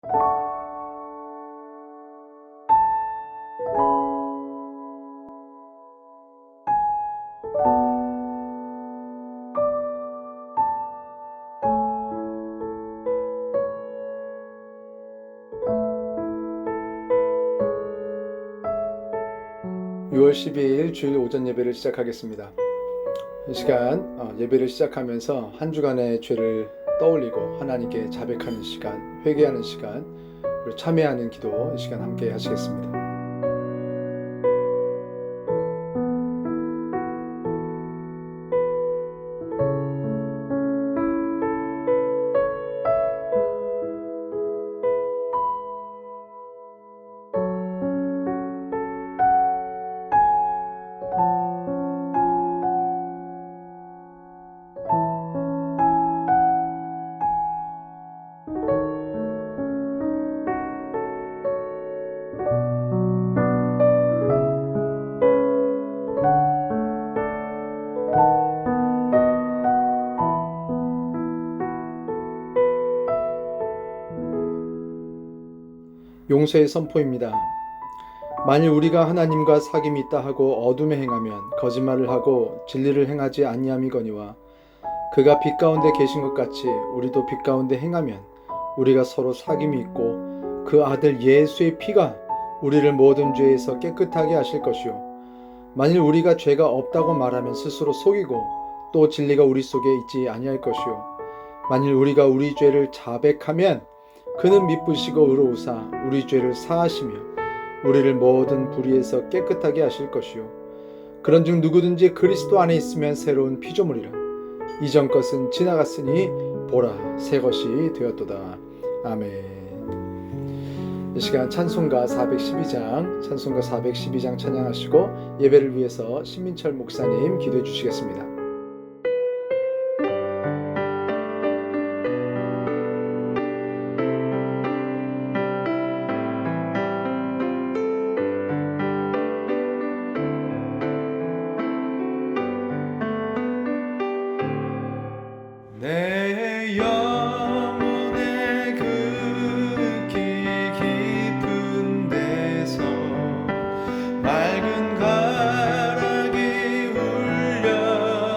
6월 12일 주일 오전 예배를 시작하겠습니다. 이 시간 예배를 시작하면서 한 주간의 죄를 떠올리고 하나님께 자백하는 시간, 회개하는 시간, 그리고 참회하는 기도 이 시간 함께 하시겠습니다. 용서의 선포입니다. 만일 우리가 하나님과 사귐이 있다 하고 어둠에 행하면 거짓말을 하고 진리를 행하지 아니함이거니와 그가 빛 가운데 계신 것 같이 우리도 빛 가운데 행하면 우리가 서로 사귐이 있고 그 아들 예수의 피가 우리를 모든 죄에서 깨끗하게 하실 것이요 만일 우리가 죄가 없다고 말하면 스스로 속이고 또 진리가 우리 속에 있지 아니할 것이요 만일 우리가 우리 죄를 자백하면 그는 미쁘시고 의로우사 우리 죄를 사하시며 우리를 모든 불의에서 깨끗하게 하실 것이요 그런즉 누구든지 그리스도 안에 있으면 새로운 피조물이라 이전 것은 지나갔으니 보라 새 것이 되었도다. 아멘. 이 시간 찬송가 412장 찬양하시고 예배를 위해서 신민철 목사님 기도해 주시겠습니다. 내 영혼의 극히 깊은 데서 맑은 가락이 울려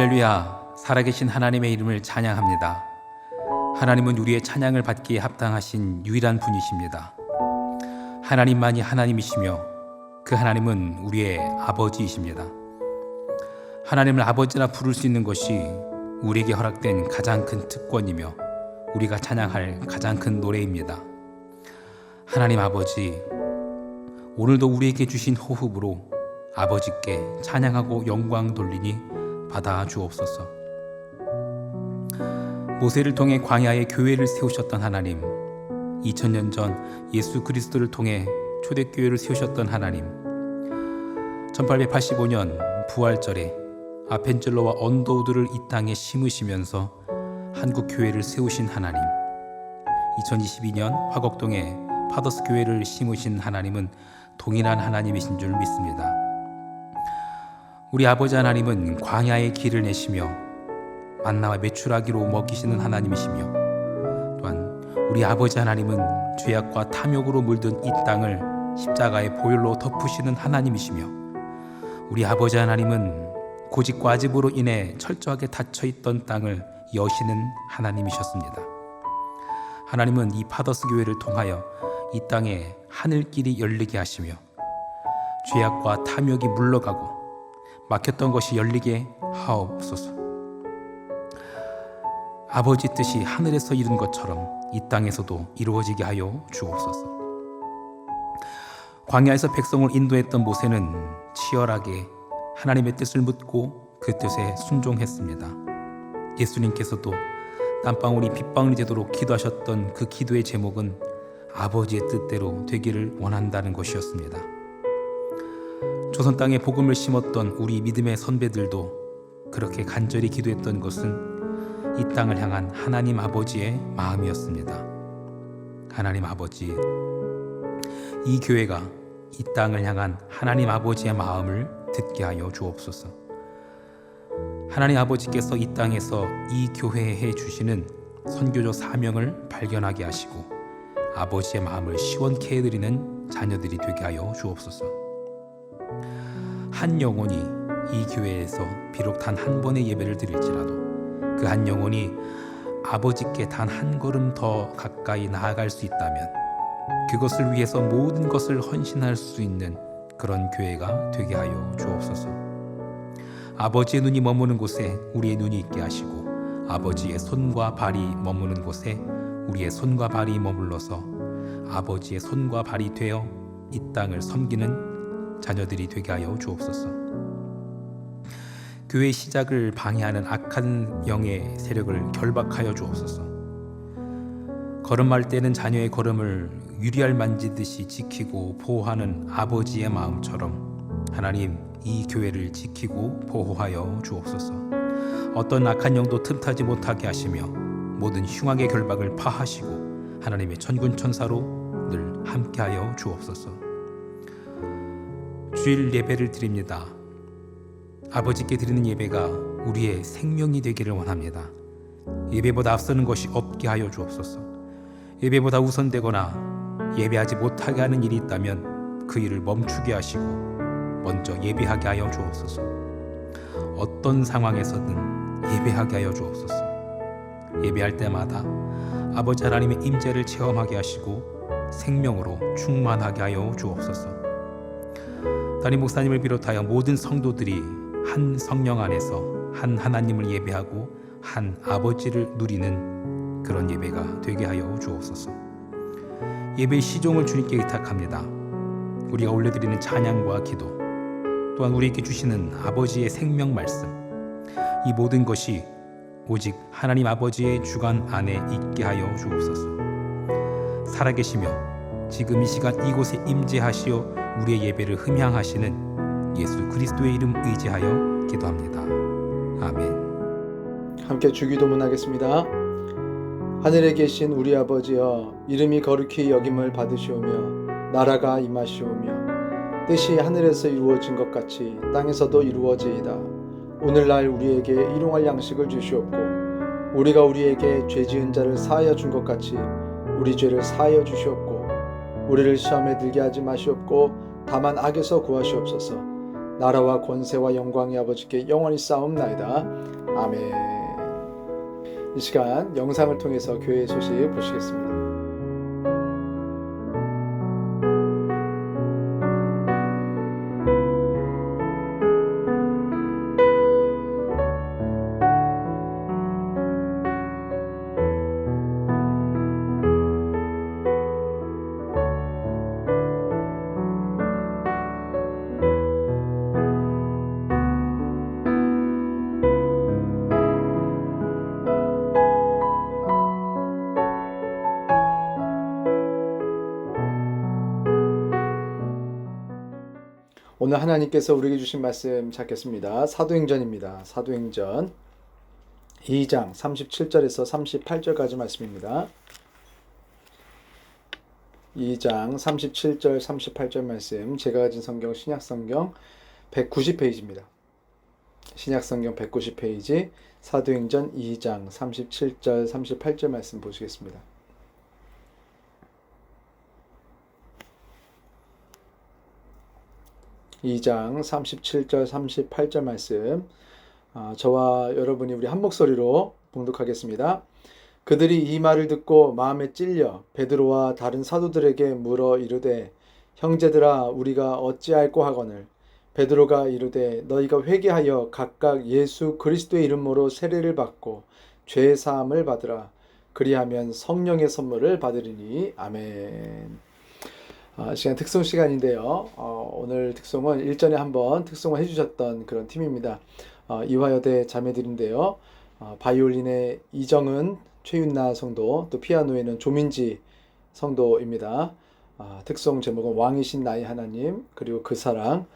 할렐루야, 살아계신 하나님의 이름을 찬양합니다. 하나님은 우리의 찬양을 받기에 합당하신 유일한 분이십니다. 하나님만이 하나님이시며 그 하나님은 우리의 아버지이십니다. 하나님을 아버지라 부를 수 있는 것이 우리에게 허락된 가장 큰 특권이며 우리가 찬양할 가장 큰 노래입니다. 하나님 아버지, 오늘도 우리에게 주신 호흡으로 아버지께 찬양하고 영광 돌리니 받아 주옵소서. 모세를 통해 광야에 교회를 세우셨던 하나님, 2000년 전 예수 그리스도를 통해 초대교회를 세우셨던 하나님, 1885년 부활절에 아펜젤러와 언더우드를 이 땅에 심으시면서 한국교회를 세우신 하나님, 2022년 화곡동에 파더스 교회를 심으신 하나님은 동일한 하나님이신 줄 믿습니다. 우리 아버지 하나님은 광야의 길을 내시며 만나와 메추라기로 먹이시는 하나님이시며, 또한 우리 아버지 하나님은 죄악과 탐욕으로 물든 이 땅을 십자가의 보혈로 덮으시는 하나님이시며, 우리 아버지 하나님은 고집 과집으로 인해 철저하게 닫혀있던 땅을 여시는 하나님이셨습니다. 하나님은 이 파더스 교회를 통하여 이 땅에 하늘길이 열리게 하시며 죄악과 탐욕이 물러가고 막혔던 것이 열리게 하옵소서. 아버지 뜻이 하늘에서 이룬 것처럼 이 땅에서도 이루어지게 하여 주옵소서. 광야에서 백성을 인도했던 모세는 치열하게 하나님의 뜻을 묻고 그 뜻에 순종했습니다. 예수님께서도 땀방울이 빗방울이 되도록 기도하셨던 그 기도의 제목은 아버지의 뜻대로 되기를 원한다는 것이었습니다. 조선 땅에 복음을 심었던 우리 믿음의 선배들도 그렇게 간절히 기도했던 것은 이 땅을 향한 하나님 아버지의 마음이었습니다. 하나님 아버지, 이 교회가 이 땅을 향한 하나님 아버지의 마음을 듣게 하여 주옵소서. 하나님 아버지께서 이 땅에서 이 교회에 주시는 선교적 사명을 발견하게 하시고 아버지의 마음을 시원케 해드리는 자녀들이 되게 하여 주옵소서. 한 영혼이 이 교회에서 비록 단 한 번의 예배를 드릴지라도 그 한 영혼이 아버지께 단 한 걸음 더 가까이 나아갈 수 있다면 그것을 위해서 모든 것을 헌신할 수 있는 그런 교회가 되게 하여 주옵소서. 아버지의 눈이 머무는 곳에 우리의 눈이 있게 하시고 아버지의 손과 발이 머무는 곳에 우리의 손과 발이 머물러서 아버지의 손과 발이 되어 이 땅을 섬기는 자녀들이 되게 하여 주옵소서. 교회의 시작을 방해하는 악한 영의 세력을 결박하여 주옵소서. 걸음할 때는 자녀의 걸음을 유리알 만지듯이 지키고 보호하는 아버지의 마음처럼 하나님, 이 교회를 지키고 보호하여 주옵소서. 어떤 악한 영도 틈타지 못하게 하시며 모든 흉악의 결박을 파하시고 하나님의 천군 천사로 늘 함께하여 주옵소서. 주일 예배를 드립니다. 아버지께 드리는 예배가 우리의 생명이 되기를 원합니다. 예배보다 앞서는 것이 없게 하여 주옵소서. 예배보다 우선되거나 예배하지 못하게 하는 일이 있다면 그 일을 멈추게 하시고 먼저 예배하게 하여 주옵소서. 어떤 상황에서든 예배하게 하여 주옵소서. 예배할 때마다 아버지 하나님의 임재를 체험하게 하시고 생명으로 충만하게 하여 주옵소서. 담임 목사님을 비롯하여 모든 성도들이 한 성령 안에서 한 하나님을 예배하고 한 아버지를 누리는 그런 예배가 되게 하여 주옵소서. 예배의 시종을 주님께 의탁합니다. 우리가 올려드리는 찬양과 기도, 또한 우리에게 주시는 아버지의 생명 말씀, 이 모든 것이 오직 하나님 아버지의 주관 안에 있게 하여 주옵소서. 살아계시며 지금 이 시간 이곳에 임재하시어 우리의 예배를 흠향하시는 예수 그리스도의 이름 의지하여 기도합니다. 아멘. 함께 주기도문 하겠습니다. 하늘에 계신 우리 아버지여, 이름이 거룩히 여김을 받으시오며 나라가 임하시오며 뜻이 하늘에서 이루어진 것 같이 땅에서도 이루어지이다. 오늘날 우리에게 일용할 양식을 주시옵고 우리가 우리에게 죄 지은 자를 사하여 준 것 같이 우리 죄를 사하여 주시옵고 우리를 시험에 들게 하지 마시옵고 다만 악에서 구하시옵소서. 나라와 권세와 영광이 아버지께 영원히 쌓옵나이다. 아멘. 이 시간 영상을 통해서 교회의 소식 보시겠습니다. 오늘 하나님께서 우리에게 주신 말씀 찾겠습니다. 사도행전입니다. 사도행전 2장 37절에서 38절까지 말씀입니다. 2장 37절 38절 말씀, 제가 가진 성경 신약성경 190페이지입니다. 신약성경 190페이지 사도행전 2장 37절 38절 말씀 보시겠습니다. (2장 37절 38절) 말씀, 저와 여러분이 우리 한 목소리로 봉독하겠습니다. 그들이 이 말을 듣고 마음에 찔려 베드로와 다른 사도들에게 물어 이르되, 형제들아, 우리가 어찌할꼬 하거늘. 베드로가 이르되, 너희가 회개하여 각각 예수 그리스도의 이름으로 세례를 받고 죄 사함을 받으라. 그리하면 성령의 선물을 받으리니. 아멘. 시간 특송 시간인데요. 오늘 특송은 일전에 한번 특송을 해주셨던 그런 팀입니다. 이화여대 자매들인데요. 바이올린의 이정은, 최윤나 성도, 또 피아노에는 조민지 성도입니다. 특송 제목은 왕이신 나의 하나님, 그리고 그 사랑,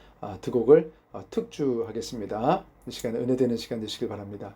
두 곡을 특주하겠습니다. 이 시간에 은혜되는 시간 되시길 바랍니다.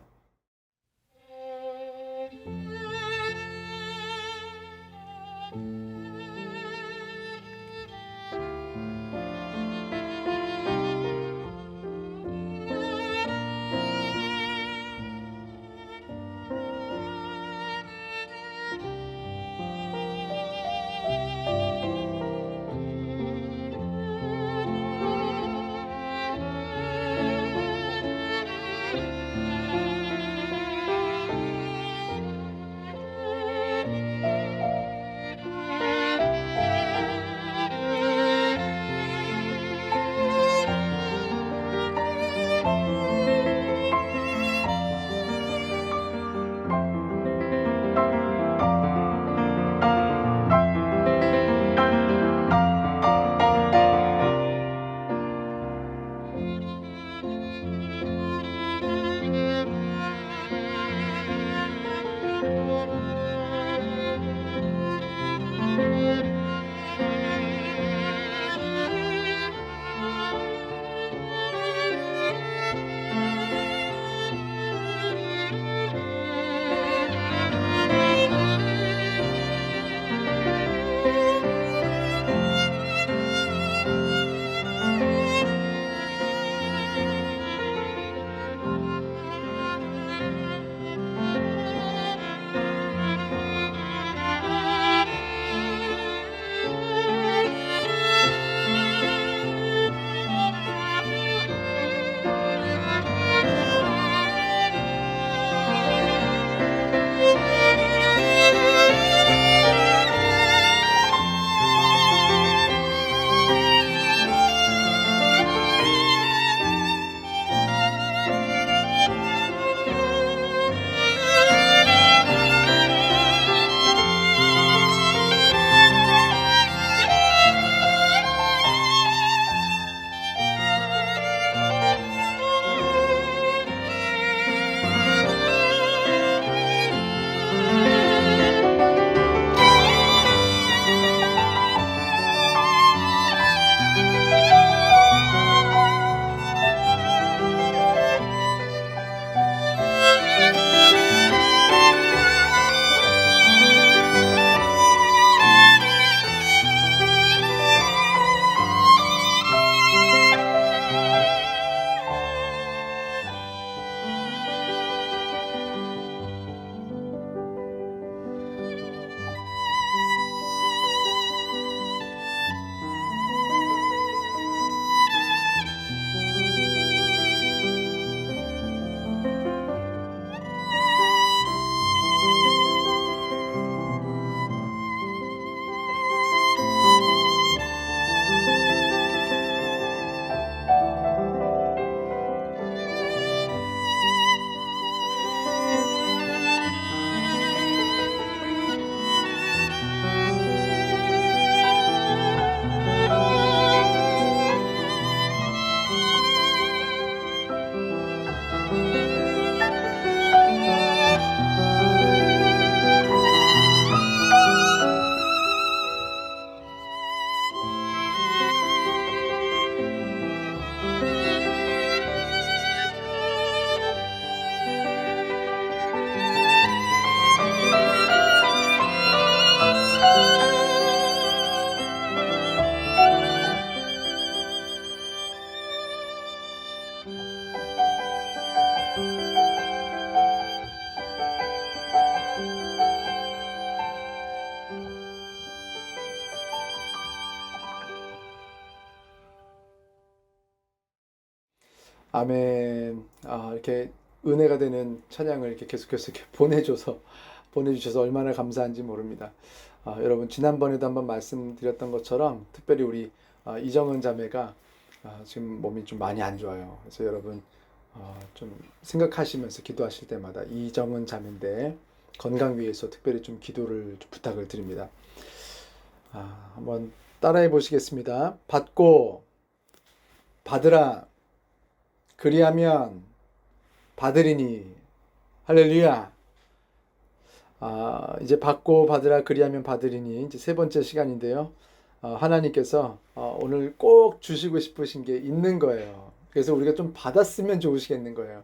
아멘. 이렇게 은혜가 되는 찬양을 이렇게 계속해서 이렇게 보내주셔서 얼마나 감사한지 모릅니다. 여러분, 지난번에도 한번 말씀드렸던 것처럼 특별히 우리 이정은 자매가 지금 몸이 좀 많이 안 좋아요. 그래서 여러분 좀 생각하시면서 기도하실 때마다 이정은 자매인데 건강 위해서 특별히 좀 기도를 좀 부탁을 드립니다. 한번 따라해 보시겠습니다. 받고 받으라. 그리하면 받으리니. 할렐루야. 이제 받고 받으라 그리하면 받으리니 이제 세 번째 시간인데요. 하나님께서 오늘 꼭 주시고 싶으신 게 있는 거예요. 그래서 우리가 좀 받았으면 좋으시겠는 거예요.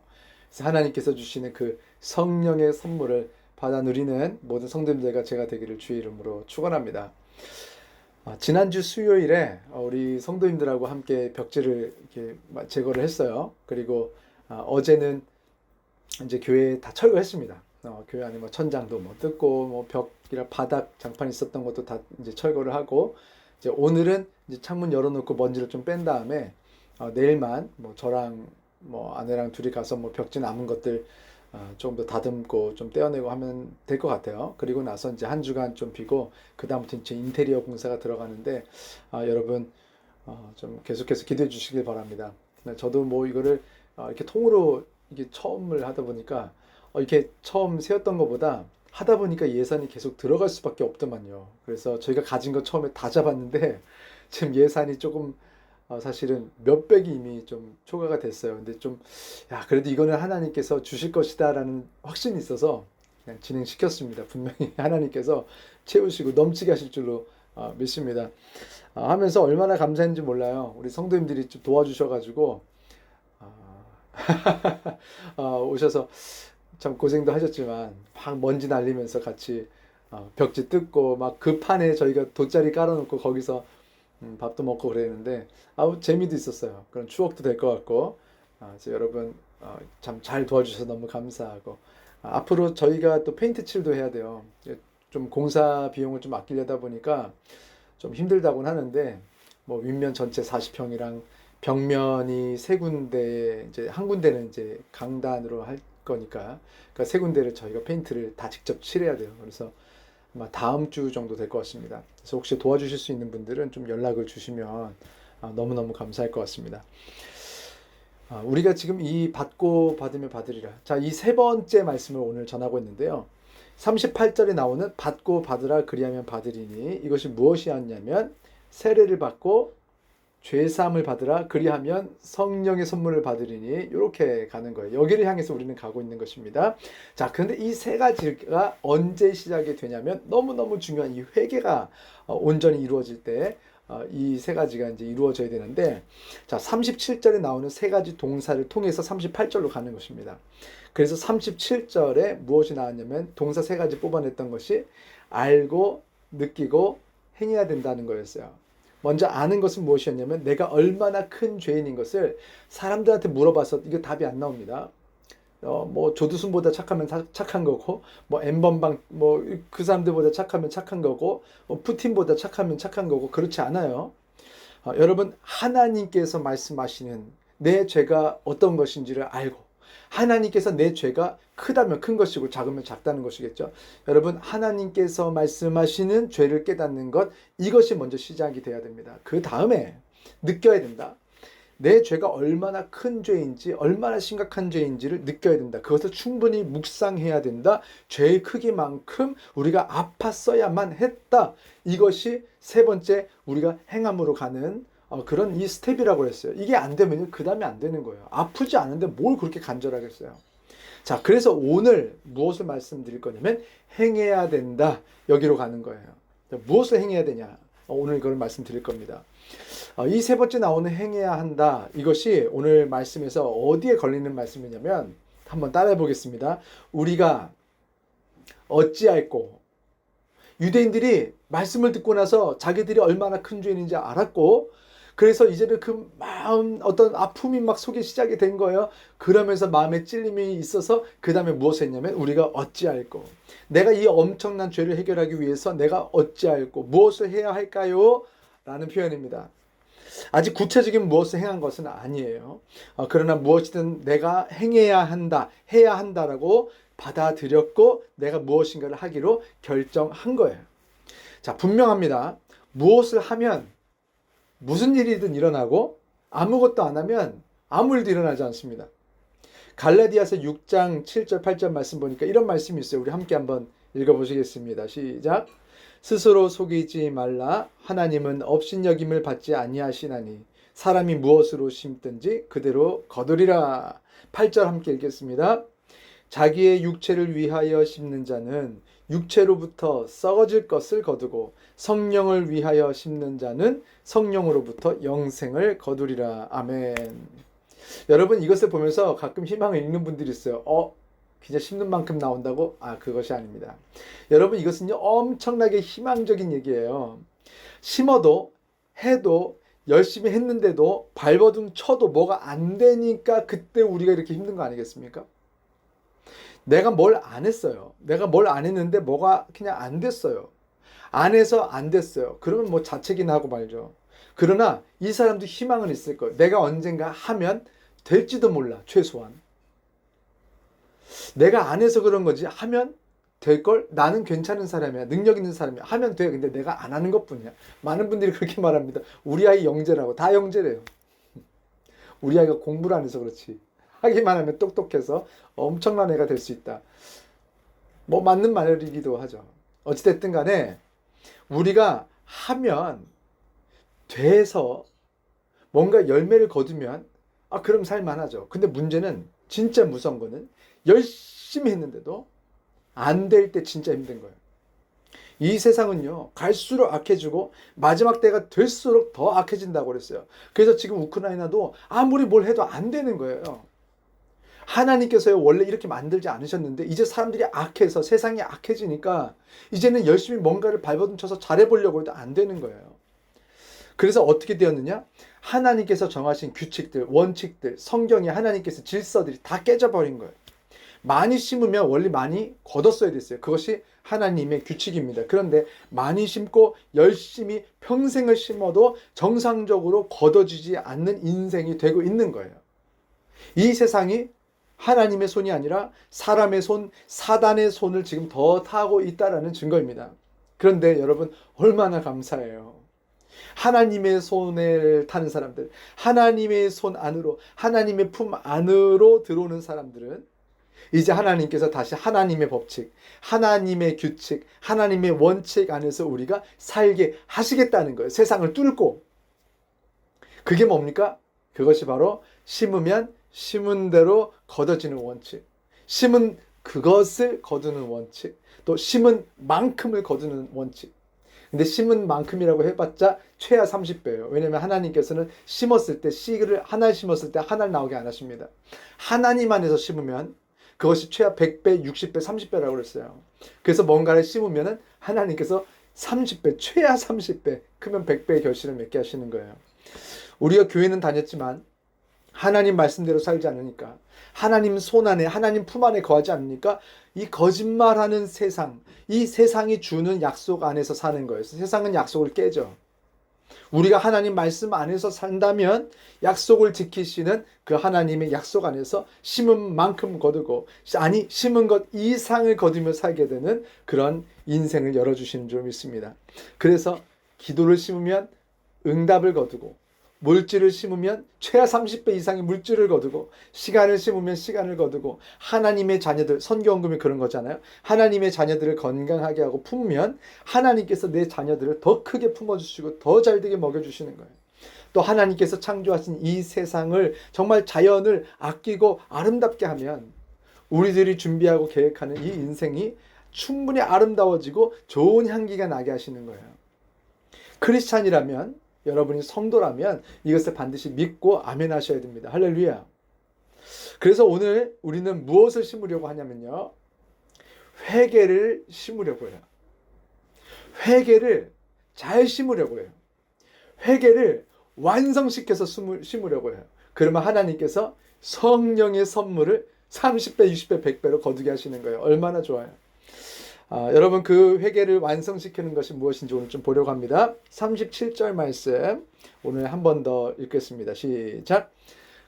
그래서 하나님께서 주시는 그 성령의 선물을 받아 누리는 모든 성도님들과 제가 되기를 주의 이름으로 축원합니다. 지난주 수요일에 우리 성도님들하고 함께 벽지를 이렇게 제거를 했어요. 그리고 어제는 이제 교회에 다 철거했습니다. 교회 안에 뭐 천장도 뭐 뜯고 뭐 벽이랑 바닥 장판 있었던 것도 다 이제 철거를 하고 이제 오늘은 이제 창문 열어놓고 먼지를 좀 뺀 다음에 내일만 뭐 저랑 뭐 아내랑 둘이 가서 뭐 벽지 남은 것들 조금 더 다듬고 좀 떼어내고 하면 될 것 같아요. 그리고 나서 이제 한 주간 좀 비고 그 다음부터 이제 인테리어 공사가 들어가는데 여러분 좀 계속해서 기도해 주시길 바랍니다. 저도 뭐 이거를 이렇게 통으로 이게 처음을 하다 보니까 이렇게 처음 세웠던 것보다 하다 보니까 예산이 계속 들어갈 수밖에 없더만요. 그래서 저희가 가진 거 처음에 다 잡았는데 지금 예산이 조금 사실은 몇백이 이미 좀 초과가 됐어요. 근데 좀 그래도 이거는 하나님께서 주실 것이다라는 확신이 있어서 그냥 진행시켰습니다. 분명히 하나님께서 채우시고 넘치게 하실 줄로 믿습니다. 하면서 얼마나 감사했는지 몰라요. 우리 성도님들이 좀 도와주셔가지고 오셔서 참 고생도 하셨지만 막 먼지 날리면서 같이 벽지 뜯고 막 그 판에 저희가 돗자리 깔아놓고 거기서 밥도 먹고 그랬는데 재미도 있었어요. 그런 추억도 될 것 같고 그래서 여러분 참 잘 도와주셔서 너무 감사하고 앞으로 저희가 또 페인트 칠도 해야 돼요. 좀 공사 비용을 좀 아끼려다 보니까 좀 힘들다고는 하는데 뭐 윗면 전체 40평이랑 벽면이 세 군데 이제 한 군데는 이제 강단으로 할 거니까 그러니까 세 군데를 저희가 페인트를 다 직접 칠해야 돼요. 그래서 아마 다음 주 정도 될 것 같습니다. 그래서 혹시 도와주실 수 있는 분들은 좀 연락을 주시면 너무너무 감사할 것 같습니다. 우리가 지금 이 받고 받으며 받으리라. 자, 이 세 번째 말씀을 오늘 전하고 있는데요. 38절에 나오는 받고 받으라 그리하면 받으리니 이것이 무엇이었냐면 세례를 받고 죄사함을 받으라 그리하면 성령의 선물을 받으리니 이렇게 가는 거예요. 여기를 향해서 우리는 가고 있는 것입니다. 자, 그런데 이 세 가지가 언제 시작이 되냐면 너무너무 중요한 이 회개가 온전히 이루어질 때 이 세 가지가 이제 이루어져야 되는데 자, 37절에 나오는 세 가지 동사를 통해서 38절로 가는 것입니다. 그래서 37절에 무엇이 나왔냐면 동사 세 가지 뽑아냈던 것이 알고 느끼고 행해야 된다는 거였어요. 먼저 아는 것은 무엇이었냐면 내가 얼마나 큰 죄인인 것을 사람들한테 물어봐서 이게 답이 안 나옵니다. 뭐 조두순보다 착하면 착한 거고 뭐 엠번방 뭐 그 사람들보다 착하면 착한 거고 푸틴보다 착하면 착한 거고 그렇지 않아요. 여러분 하나님께서 말씀하시는 내 죄가 어떤 것인지를 알고 하나님께서 내 죄가 크다면 큰 것이고 작으면 작다는 것이겠죠. 여러분 하나님께서 말씀하시는 죄를 깨닫는 것 이것이 먼저 시작이 돼야 됩니다. 그 다음에 느껴야 된다. 내 죄가 얼마나 큰 죄인지 얼마나 심각한 죄인지를 느껴야 된다. 그것을 충분히 묵상해야 된다. 죄의 크기만큼 우리가 아팠어야만 했다. 이것이 세 번째 우리가 행함으로 가는 그런 이 스텝이라고 했어요. 이게 안 되면 그 다음에 안 되는 거예요. 아프지 않은데 뭘 그렇게 간절하겠어요. 자, 그래서 오늘 무엇을 말씀드릴 거냐면 행해야 된다. 여기로 가는 거예요. 무엇을 행해야 되냐? 오늘 이걸 말씀드릴 겁니다. 이 세 번째 나오는 행해야 한다. 이것이 오늘 말씀에서 어디에 걸리는 말씀이냐면 한번 따라해 보겠습니다. 우리가 어찌할꼬 유대인들이 말씀을 듣고 나서 자기들이 얼마나 큰 죄인인지 알았고 그래서 이제는 그 마음 어떤 아픔이 막 속에 시작이 된 거예요. 그러면서 마음에 찔림이 있어서 그 다음에 무엇을 했냐면 우리가 어찌할꼬 내가 이 엄청난 죄를 해결하기 위해서 내가 어찌할꼬 무엇을 해야 할까요? 라는 표현입니다. 아직 구체적인 무엇을 행한 것은 아니에요. 그러나 무엇이든 내가 행해야 한다, 해야 한다라고 받아들였고 내가 무엇인가를 하기로 결정한 거예요. 자, 분명합니다. 무엇을 하면 무슨 일이든 일어나고 아무것도 안 하면 아무 일도 일어나지 않습니다. 갈라디아서 6장 7절 8절 말씀 보니까 이런 말씀이 있어요. 우리 함께 한번 읽어보시겠습니다. 시작. 스스로 속이지 말라. 하나님은 업신여김을 받지 아니하시나니 사람이 무엇으로 심든지 그대로 거두리라. 8절 함께 읽겠습니다. 자기의 육체를 위하여 심는 자는 육체로부터 썩어질 것을 거두고 성령을 위하여 심는 자는 성령으로부터 영생을 거두리라. 아멘. 여러분, 이것을 보면서 가끔 희망을 잃는 분들이 있어요. 진짜 심는 만큼 나온다고? 그것이 아닙니다. 여러분, 이것은요 엄청나게 희망적인 얘기예요. 심어도 해도 열심히 했는데도 발버둥 쳐도 뭐가 안 되니까 그때 우리가 이렇게 힘든 거 아니겠습니까? 내가 뭘 안 했어요. 내가 뭘 안 했는데 뭐가 그냥 안 됐어요. 안 해서 안 됐어요. 그러면 뭐 자책이나 하고 말죠. 그러나 이 사람도 희망은 있을 거예요. 내가 언젠가 하면 될지도 몰라. 최소한 내가 안 해서 그런 거지 하면 될걸. 나는 괜찮은 사람이야. 능력 있는 사람이야. 하면 돼. 근데 내가 안 하는 것뿐이야. 많은 분들이 그렇게 말합니다. 우리 아이 영재라고. 다 영재래요. 우리 아이가 공부를 안 해서 그렇지. 하기만 하면 똑똑해서 엄청난 애가 될 수 있다. 뭐 맞는 말이기도 하죠. 어찌됐든 간에 우리가 하면 돼서 뭔가 열매를 거두면 그럼 살만하죠. 근데 문제는 진짜 무서운 거는 열심히 했는데도 안 될 때 진짜 힘든 거예요. 이 세상은요 갈수록 악해지고 마지막 때가 될수록 더 악해진다고 그랬어요. 그래서 지금 우크라이나도 아무리 뭘 해도 안 되는 거예요. 하나님께서요 원래 이렇게 만들지 않으셨는데 이제 사람들이 악해서 세상이 악해지니까 이제는 열심히 뭔가를 발버둥 쳐서 잘해보려고 해도 안 되는 거예요. 그래서 어떻게 되었느냐? 하나님께서 정하신 규칙들, 원칙들, 성경에 하나님께서 질서들이 다 깨져버린 거예요. 많이 심으면 원래 많이 거뒀어야 됐어요. 그것이 하나님의 규칙입니다. 그런데 많이 심고 열심히 평생을 심어도 정상적으로 거둬지지 않는 인생이 되고 있는 거예요. 이 세상이 하나님의 손이 아니라 사람의 손, 사단의 손을 지금 더 타고 있다는 증거입니다. 그런데 여러분 얼마나 감사해요. 하나님의 손을 타는 사람들, 하나님의 손 안으로, 하나님의 품 안으로 들어오는 사람들은 이제 하나님께서 다시 하나님의 법칙, 하나님의 규칙, 하나님의 원칙 안에서 우리가 살게 하시겠다는 거예요. 세상을 뚫고. 그게 뭡니까? 그것이 바로 심으면 심은 대로 거둬지는 원칙, 심은 그것을 거두는 원칙, 또 심은 만큼을 거두는 원칙. 근데 심은 만큼이라고 해봤자 최하 30배예요. 왜냐하면 하나님께서는 심었을 때 씨를 하나를 심었을 때 하나를 나오게 안 하십니다. 하나님 안에서 심으면 그것이 최하 100배, 60배, 30배라고 그랬어요. 그래서 뭔가를 심으면 하나님께서 30배, 최하 30배, 크면 100배의 결실을 맺게 하시는 거예요. 우리가 교회는 다녔지만 하나님 말씀대로 살지 않으니까, 하나님 손 안에, 하나님 품 안에 거하지 않으니까 이 거짓말하는 세상, 이 세상이 주는 약속 안에서 사는 거예요. 세상은 약속을 깨죠. 우리가 하나님 말씀 안에서 산다면 약속을 지키시는 그 하나님의 약속 안에서 심은 만큼 거두고, 아니 심은 것 이상을 거두며 살게 되는 그런 인생을 열어주시는 줄 믿습니다. 그래서 기도를 심으면 응답을 거두고, 물질을 심으면 최하 30배 이상의 물질을 거두고, 시간을 심으면 시간을 거두고, 하나님의 자녀들, 선교원금이 그런 거잖아요. 하나님의 자녀들을 건강하게 하고 품으면 하나님께서 내 자녀들을 더 크게 품어주시고 더 잘되게 먹여주시는 거예요. 또 하나님께서 창조하신 이 세상을, 정말 자연을 아끼고 아름답게 하면 우리들이 준비하고 계획하는 이 인생이 충분히 아름다워지고 좋은 향기가 나게 하시는 거예요. 크리스찬이라면, 여러분이 성도라면 이것을 반드시 믿고 아멘 하셔야 됩니다. 할렐루야. 그래서 오늘 우리는 무엇을 심으려고 하냐면요, 회개를 심으려고 해요. 회개를 잘 심으려고 해요. 회개를 완성시켜서 심으려고 해요. 그러면 하나님께서 성령의 선물을 30배, 60배, 100배로 거두게 하시는 거예요. 얼마나 좋아요. 여러분 그 회개를 완성시키는 것이 무엇인지 오늘 좀 보려고 합니다. 37절 말씀 오늘 한 번 더 읽겠습니다. 시작.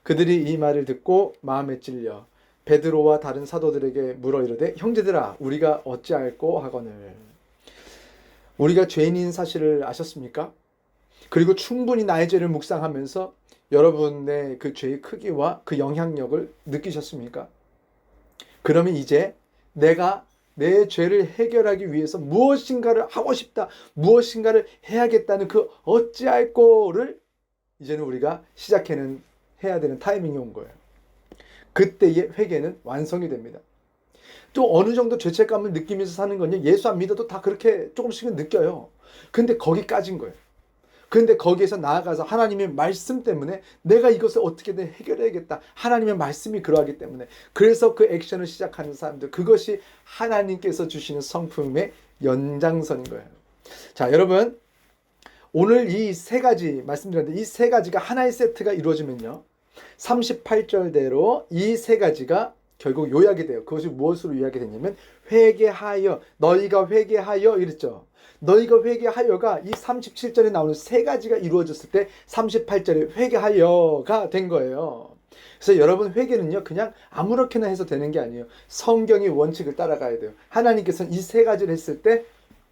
그들이 이 말을 듣고 마음에 찔려 베드로와 다른 사도들에게 물어 이르되 형제들아 우리가 어찌할꼬 하거늘. 우리가 죄인인 사실을 아셨습니까? 그리고 충분히 나의 죄를 묵상하면서 여러분의 그 죄의 크기와 그 영향력을 느끼셨습니까? 그러면 이제 내가 내 죄를 해결하기 위해서 무엇인가를 하고 싶다, 무엇인가를 해야겠다는 그 어찌할꼬를 이제는 우리가 해야 되는 타이밍이 온 거예요. 그때의 회개는 완성이 됩니다. 또 어느 정도 죄책감을 느끼면서 사는 건요, 예수 안 믿어도 다 그렇게 조금씩은 느껴요. 근데 거기까지인 거예요. 그런데 거기에서 나아가서 하나님의 말씀 때문에 내가 이것을 어떻게든 해결해야겠다. 하나님의 말씀이 그러하기 때문에. 그래서 그 액션을 시작하는 사람들. 그것이 하나님께서 주시는 성품의 연장선인 거예요. 자, 여러분. 오늘 이 세 가지 말씀드렸는데 이 세 가지가 하나의 세트가 이루어지면요. 38절대로 이 세 가지가 결국 요약이 돼요. 그것이 무엇으로 요약이 되냐면 회개하여, 너희가 회개하여 이랬죠. 너희가 회개하여가 이 37절에 나오는 세 가지가 이루어졌을 때 38절에 회개하여가 된 거예요. 그래서 여러분 회개는요 그냥 아무렇게나 해서 되는 게 아니에요. 성경의 원칙을 따라가야 돼요. 하나님께서는 이 세 가지를 했을 때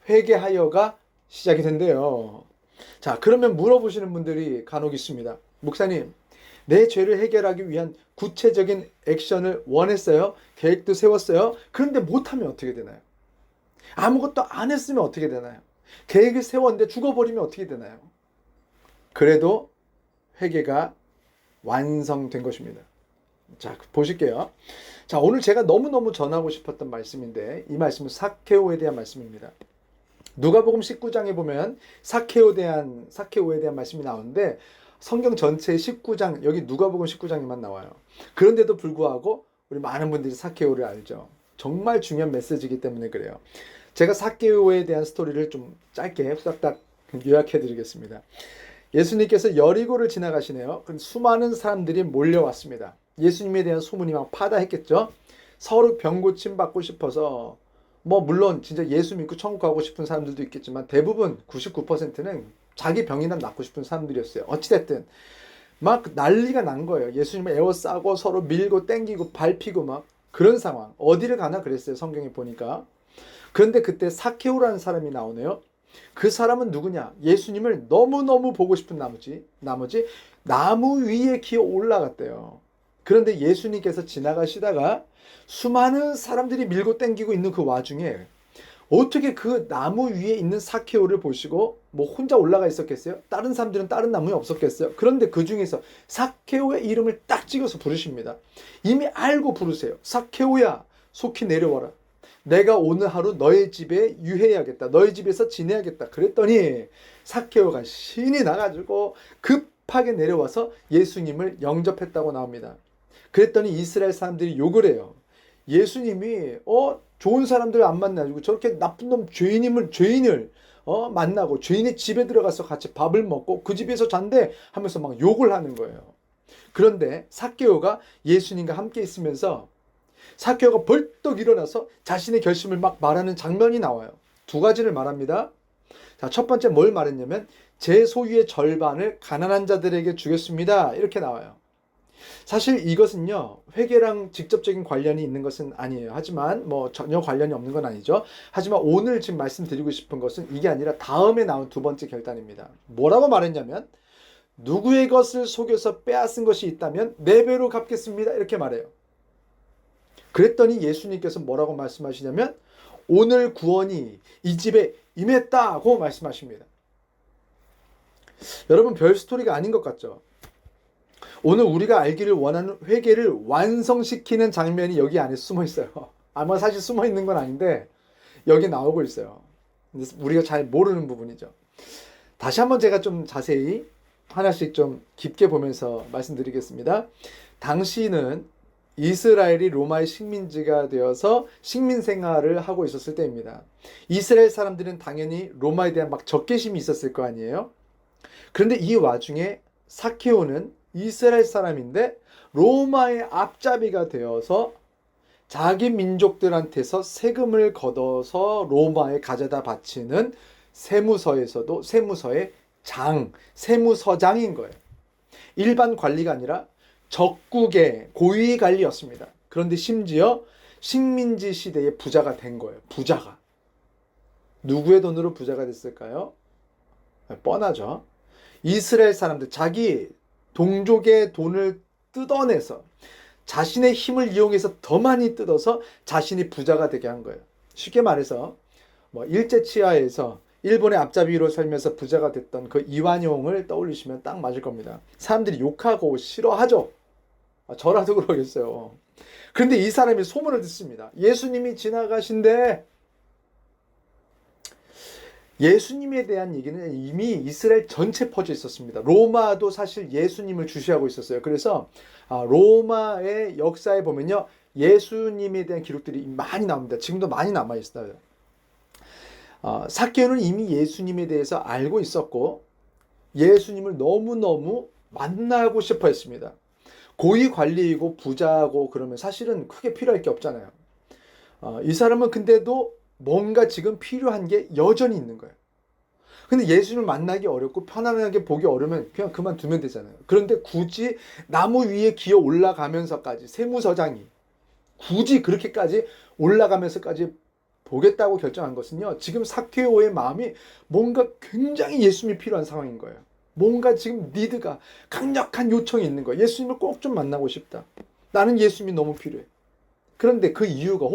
회개하여가 시작이 된대요. 자, 그러면 물어보시는 분들이 간혹 있습니다. 목사님, 내 죄를 해결하기 위한 구체적인 액션을 원했어요. 계획도 세웠어요. 그런데 못하면 어떻게 되나요? 아무것도 안 했으면 어떻게 되나요? 계획을 세웠는데 죽어버리면 어떻게 되나요? 그래도 회개가 완성된 것입니다. 자, 보실게요. 자, 오늘 제가 너무너무 전하고 싶었던 말씀인데 이 말씀은 삭케오에 대한 말씀입니다. 누가복음 19장에 보면 삭케오에 대한 말씀이 나오는데 성경 전체 19장, 여기 누가복음 19장에만 나와요. 그런데도 불구하고 우리 많은 분들이 삭케오를 알죠. 정말 중요한 메시지이기 때문에 그래요. 제가 삭케오에 대한 스토리를 좀 짧게 후닥닥 요약해 드리겠습니다. 예수님께서 여리고를 지나가시네요. 수많은 사람들이 몰려왔습니다. 예수님에 대한 소문이 막 파다했겠죠. 서로 병 고침 받고 싶어서 물론 진짜 예수 믿고 천국 가고 싶은 사람들도 있겠지만 대부분 99%는 자기 병이나 낫고 싶은 사람들이었어요. 어찌됐든 막 난리가 난 거예요. 예수님을 에워싸고 서로 밀고 땡기고 밟히고 막 그런 상황. 어디를 가나 그랬어요. 성경에 보니까. 그런데 그때 삭케오라는 사람이 나오네요. 그 사람은 누구냐? 예수님을 너무너무 보고 싶은 나머지 나무 위에 기어 올라갔대요. 그런데 예수님께서 지나가시다가 수많은 사람들이 밀고 땡기고 있는 그 와중에 어떻게 그 나무 위에 있는 삭케오를 보시고 혼자 올라가 있었겠어요? 다른 사람들은 다른 나무에 없었겠어요? 그런데 그 중에서 삭케오의 이름을 딱 찍어서 부르십니다. 이미 알고 부르세요. 삭케오야, 속히 내려와라. 내가 오늘 하루 너의 집에 유해야겠다. 너의 집에서 지내야겠다. 그랬더니 삭케오가 신이 나가지고 급하게 내려와서 예수님을 영접했다고 나옵니다. 그랬더니 이스라엘 사람들이 욕을 해요. 예수님이 좋은 사람들 안 만나고 저렇게 나쁜 놈 죄인을 만나고 죄인의 집에 들어가서 같이 밥을 먹고 그 집에서 잔대 하면서 막 욕을 하는 거예요. 그런데 삭케오가 예수님과 함께 있으면서 삭케오가 벌떡 일어나서 자신의 결심을 막 말하는 장면이 나와요. 두 가지를 말합니다. 자, 첫 번째 뭘 말했냐면 제 소유의 절반을 가난한 자들에게 주겠습니다. 이렇게 나와요. 사실 이것은요 회개랑 직접적인 관련이 있는 것은 아니에요. 하지만 전혀 관련이 없는 건 아니죠. 하지만 오늘 지금 말씀드리고 싶은 것은 이게 아니라 다음에 나온 두 번째 결단입니다. 뭐라고 말했냐면 누구의 것을 속여서 빼앗은 것이 있다면 4배로 갚겠습니다. 이렇게 말해요. 그랬더니 예수님께서 뭐라고 말씀하시냐면 오늘 구원이 이 집에 임했다고 말씀하십니다. 여러분 별 스토리가 아닌 것 같죠? 오늘 우리가 알기를 원하는 회개를 완성시키는 장면이 여기 안에 숨어 있어요. 아마 사실 숨어 있는 건 아닌데 여기 나오고 있어요. 우리가 잘 모르는 부분이죠. 다시 한번 제가 좀 자세히 하나씩 좀 깊게 보면서 말씀드리겠습니다. 당시는 이스라엘이 로마의 식민지가 되어서 식민 생활을 하고 있었을 때입니다. 이스라엘 사람들은 당연히 로마에 대한 막 적개심이 있었을 거 아니에요. 그런데 이 와중에 삭케오는 이스라엘 사람인데 로마의 앞잡이가 되어서 자기 민족들한테서 세금을 걷어서 로마에 가져다 바치는 세무서에서도 세무서의 세무서장인 거예요. 일반 관리가 아니라 적국의 고위 관리였습니다. 그런데 심지어 식민지 시대의 부자가 된 거예요. 부자가. 누구의 돈으로 부자가 됐을까요? 뻔하죠. 이스라엘 사람들, 자기 동족의 돈을 뜯어내서 자신의 힘을 이용해서 더 많이 뜯어서 자신이 부자가 되게 한 거예요. 쉽게 말해서 일제치하에서 일본의 앞잡이로 살면서 부자가 됐던 그 이완용을 떠올리시면 딱 맞을 겁니다. 사람들이 욕하고 싫어하죠. 저라도 그러겠어요. 그런데 이 사람이 소문을 듣습니다. 예수님이 지나가신대. 예수님에 대한 얘기는 이미 이스라엘 전체 퍼져 있었습니다. 로마도 사실 예수님을 주시하고 있었어요. 그래서 로마의 역사에 보면요, 예수님에 대한 기록들이 많이 나옵니다. 지금도 많이 남아 있어요. 삭개오는 이미 예수님에 대해서 알고 있었고 예수님을 너무너무 만나고 싶어 했습니다. 고위 관리이고 부자고 그러면 사실은 크게 필요할 게 없잖아요. 이 사람은 근데도 뭔가 지금 필요한 게 여전히 있는 거예요. 근데 예수님을 만나기 어렵고 편안하게 보기 어려우면 그냥 그만두면 되잖아요. 그런데 굳이 나무 위에 기어 올라가면서까지 세무서장이 굳이 그렇게까지 올라가면서까지 보겠다고 결정한 것은요, 지금 삭개오의 마음이 뭔가 굉장히 예수님이 필요한 상황인 거예요. 뭔가 지금 니드가 강력한 요청이 있는 거예요. 예수님을 꼭 좀 만나고 싶다. 나는 예수님이 너무 필요해. 그런데 그 이유가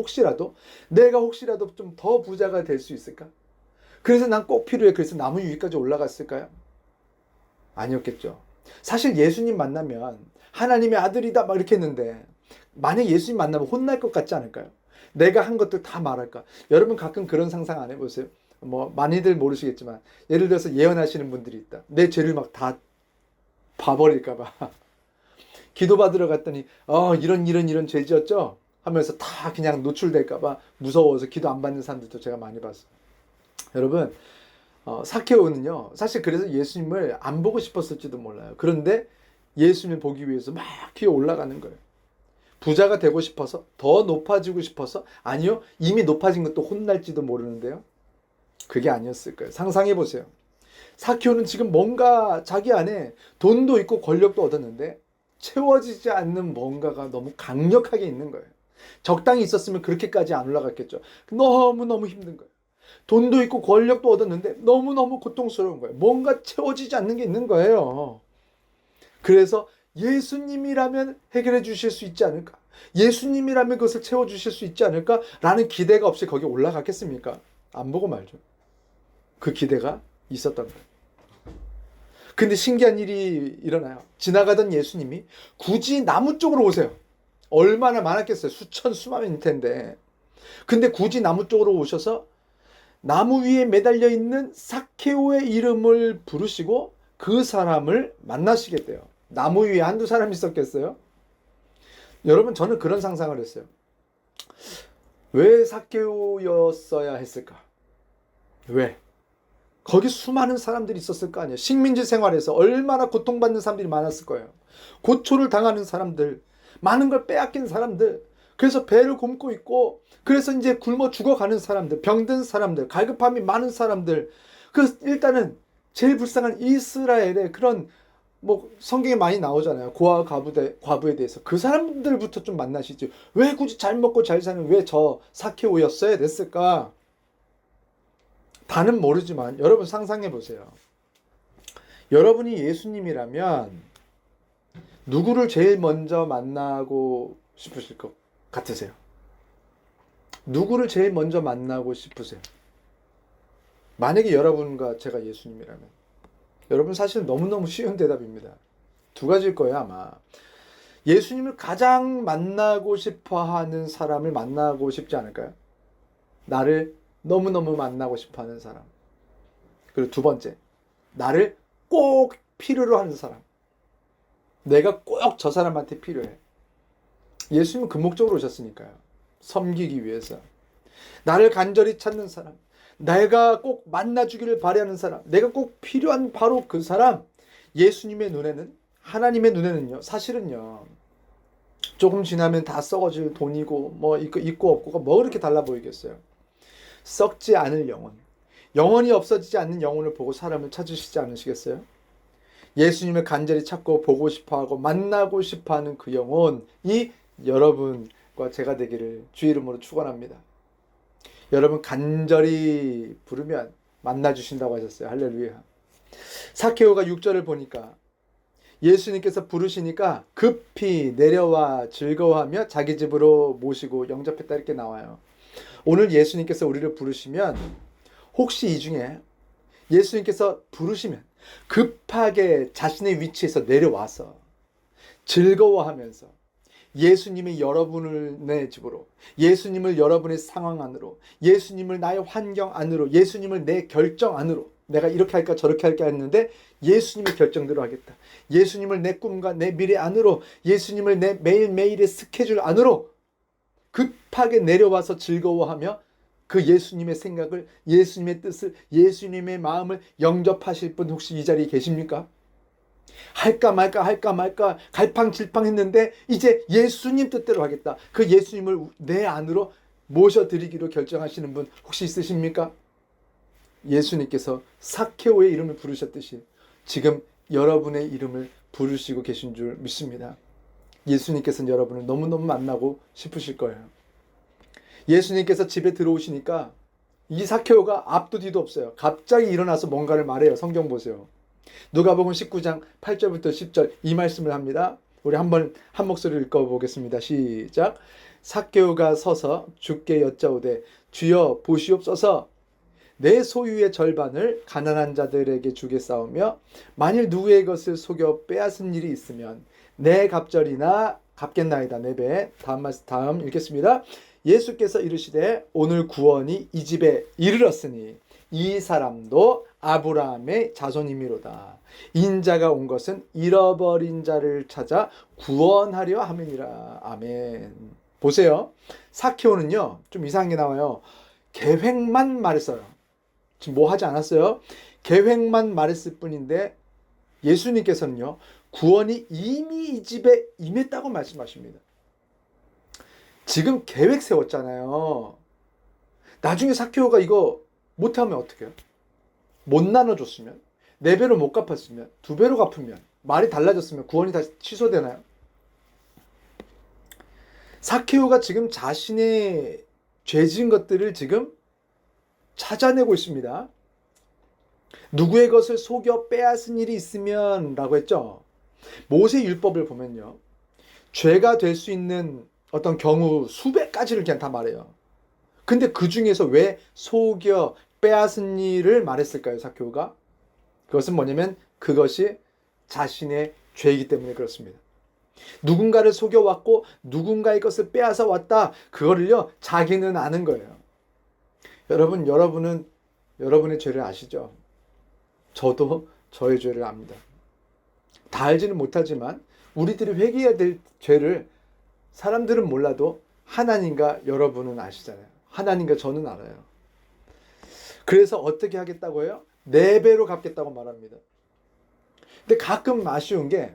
내가 혹시라도 좀 더 부자가 될 수 있을까? 그래서 난 꼭 필요해. 그래서 나무 위까지 올라갔을까요? 아니었겠죠. 사실 예수님 만나면 하나님의 아들이다 막 이렇게 했는데 만약 예수님 만나면 혼날 것 같지 않을까요? 내가 한 것들 다 말할까? 여러분 가끔 그런 상상 안 해보세요? 많이들 모르시겠지만 예를 들어서 예언하시는 분들이 있다. 내 죄를 막 다 봐버릴까 봐. 기도받으러 갔더니 이런 죄 지었죠? 하면서 다 그냥 노출될까 봐 무서워서 기도 안 받는 사람들도 제가 많이 봤어요. 여러분, 삭개오는요, 사실 그래서 예수님을 안 보고 싶었을지도 몰라요. 그런데 예수님을 보기 위해서 막 기어 올라가는 거예요. 부자가 되고 싶어서, 더 높아지고 싶어서, 아니요, 이미 높아진 것도 혼날지도 모르는데요. 그게 아니었을 거예요. 상상해 보세요. 삭개오는 지금 뭔가 자기 안에 돈도 있고 권력도 얻었는데 채워지지 않는 뭔가가 너무 강력하게 있는 거예요. 적당히 있었으면 그렇게까지 안 올라갔겠죠. 너무너무 힘든 거예요. 돈도 있고 권력도 얻었는데 너무너무 고통스러운 거예요. 뭔가 채워지지 않는 게 있는 거예요. 그래서 예수님이라면 해결해 주실 수 있지 않을까? 예수님이라면 그것을 채워주실 수 있지 않을까? 라는 기대가 없이 거기 올라갔겠습니까? 안 보고 말죠. 그 기대가 있었던 거예요. 근데 신기한 일이 일어나요. 지나가던 예수님이 굳이 나무 쪽으로 오세요. 얼마나 많았겠어요. 수천 수만일 텐데. 근데 굳이 나무 쪽으로 오셔서 나무 위에 매달려 있는 삭개오의 이름을 부르시고 그 사람을 만나시겠대요. 나무 위에 한두 사람 있었겠어요? 여러분, 저는 그런 상상을 했어요. 왜 삭개오였어야 했을까? 왜? 거기 수많은 사람들이 있었을 거 아니에요. 식민지 생활에서 얼마나 고통받는 사람들이 많았을 거예요. 고초를 당하는 사람들, 많은 걸 빼앗긴 사람들, 그래서 배를 굶고 있고, 그래서 이제 굶어 죽어가는 사람들, 병든 사람들, 갈급함이 많은 사람들, 일단은 제일 불쌍한 이스라엘의 그런 성경에 많이 나오잖아요. 고아와 과부에 대해서. 그 사람들부터 좀 만나시죠. 왜 굳이 잘 먹고 잘 사는 왜 저 삭개오였어야 됐을까? 다는 모르지만 여러분 상상해 보세요. 여러분이 예수님이라면 누구를 제일 먼저 만나고 싶으실 것 같으세요? 누구를 제일 먼저 만나고 싶으세요? 만약에 여러분과 제가 예수님이라면, 여러분 사실 너무너무 쉬운 대답입니다. 두 가지일 거예요 아마. 예수님을 가장 만나고 싶어하는 사람을 만나고 싶지 않을까요? 나를 너무너무 만나고 싶어하는 사람. 그리고 두 번째, 나를 꼭 필요로 하는 사람. 내가 꼭 저 사람한테 필요해. 예수님은 그 목적으로 오셨으니까요. 섬기기 위해서. 나를 간절히 찾는 사람, 내가 꼭 만나주기를 바라는 사람, 내가 꼭 필요한 바로 그 사람. 예수님의 눈에는, 하나님의 눈에는요, 사실은요, 조금 지나면 다 썩어질 돈이고 뭐 있고 없고가 뭐 그렇게 달라 보이겠어요. 썩지 않을 영혼, 영원히 없어지지 않는 영혼을 보고 사람을 찾으시지 않으시겠어요? 예수님을 간절히 찾고 보고 싶어하고 만나고 싶어하는 그 영혼이 여러분과 제가 되기를 주 이름으로 축원합니다. 여러분 간절히 부르면 만나주신다고 하셨어요. 할렐루야. 삭개오가 6절을 보니까 예수님께서 부르시니까 급히 내려와 즐거워하며 자기 집으로 모시고 영접했다 이렇게 나와요. 오늘 예수님께서 우리를 부르시면 혹시 이 중에 예수님께서 부르시면 급하게 자신의 위치에서 내려와서 즐거워하면서 예수님이 여러분을 내 집으로, 예수님을 여러분의 상황 안으로, 예수님을 나의 환경 안으로, 예수님을 내 결정 안으로, 내가 이렇게 할까 저렇게 할까 했는데 예수님의 결정대로 하겠다. 예수님을 내 꿈과 내 미래 안으로, 예수님을 내 매일매일의 스케줄 안으로 급하게 내려와서 즐거워하며 그 예수님의 생각을, 예수님의 뜻을, 예수님의 마음을 영접하실 분 혹시 이 자리에 계십니까? 할까 말까 갈팡질팡했는데 이제 예수님 뜻대로 하겠다. 그 예수님을 내 안으로 모셔드리기로 결정하시는 분 혹시 있으십니까? 예수님께서 삭개오의 이름을 부르셨듯이 지금 여러분의 이름을 부르시고 계신 줄 믿습니다. 예수님께서는 여러분을 너무너무 만나고 싶으실 거예요. 예수님께서 집에 들어오시니까 이 삭개오가 앞도 뒤도 없어요. 갑자기 일어나서 뭔가를 말해요. 성경 보세요. 누가복음 19장 8절부터 10절 이 말씀을 합니다. 우리 한번 한 목소리를 읽어보겠습니다. 시작. 삭개오가 서서 주께 여짜오되 주여 보시옵소서 내 소유의 절반을 가난한 자들에게 주겠사오며 만일 누구의 것을 속여 빼앗은 일이 있으면 내 갑절이나 갚겠나이다. 네 배. 다음 읽겠습니다. 예수께서 이르시되 오늘 구원이 이 집에 이르렀으니 이 사람도 아브라함의 자손이미로다. 인자가 온 것은 잃어버린 자를 찾아 구원하려 함이니라. 아멘. 보세요. 삭개오는요 좀 이상한 게 나와요. 계획만 말했어요. 지금 뭐 하지 않았어요? 계획만 말했을 뿐인데 예수님께서는요 구원이 이미 이 집에 임했다고 말씀하십니다. 지금 계획 세웠잖아요. 나중에 삭개오가 이거 못하면 어떻게 해요? 못 나눠줬으면, 4배로 못 갚았으면, 2배로 갚으면, 말이 달라졌으면 구원이 다시 취소되나요? 삭개오가 지금 자신의 죄진 것들을 지금 찾아내고 있습니다. 누구의 것을 속여 빼앗은 일이 있으면 라고 했죠. 모세 율법을 보면요. 죄가 될 수 있는 어떤 경우 수백 가지를 그냥 다 말해요. 근데 그 중에서 왜 속여 빼앗은 일을 말했을까요, 삭개오가? 그것은 뭐냐면 그것이 자신의 죄이기 때문에 그렇습니다. 누군가를 속여왔고 누군가의 것을 빼앗아 왔다. 그거를요 자기는 아는 거예요. 여러분은 여러분의 죄를 아시죠? 저도 저의 죄를 압니다. 다 알지는 못하지만 우리들이 회개해야 될 죄를 사람들은 몰라도 하나님과 여러분은 아시잖아요. 하나님과 저는 알아요. 그래서 어떻게 하겠다고 해요? 4배로 갚겠다고 말합니다. 근데 가끔 아쉬운 게